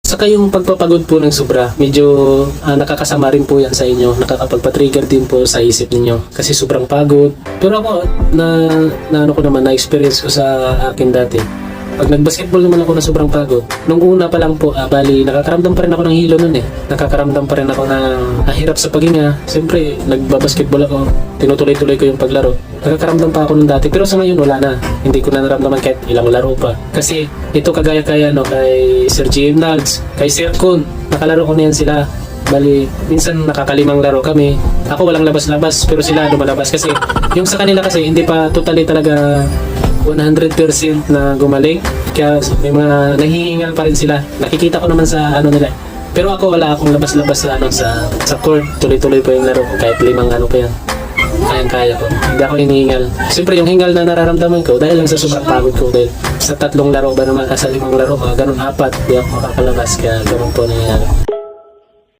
Saka yung pagpapagod po ng sobra, medyo nakakasama rin po yan sa inyo. Nakakapagpa-trigger din po sa isip ninyo. Kasi sobrang pagod. Pero ako, ano ko naman, na-experience ko sa akin dati. Pag nag-basketball naman ako na sobrang pagod, nung una pa lang po, bali, nakakaramdam pa rin ako ng hilo nun eh. Nakakaramdam pa rin ako ng hirap sa paghinga. Siyempre, nagbabasketball ako, tinutuloy-tuloy ko yung paglaro. Nakakaramdam pa ako nung dati, pero sa ngayon wala na. Hindi ko na naramdaman kahit ilang laro pa. Kasi ito kagaya-kaya no, kay Sir GM Nags, kay Sir Kun, nakalaro ko na yan sila. Bali, minsan nakakalimang laro kami. Ako walang labas-labas, pero sila lumalabas. Kasi yung sa kanila kasi, hindi pa totally talaga 100% na gumaling. Kaya may mga nahihingal pa rin sila. Nakikita ko naman sa ano nila. Pero ako wala akong labas-labas sa court. Tuloy-tuloy pa yung laro ko kahit limang ano pa yan. Kayang-kaya ko. Hindi ako hinihingal. Siyempre yung hingal na nararamdaman ko dahil lang sa sobrang pagod ko. Dahil sa 3 laro ba naman, sa 5 laro, mga ganun 4, hindi ako makakalabas. Kaya ganun po nangyayari.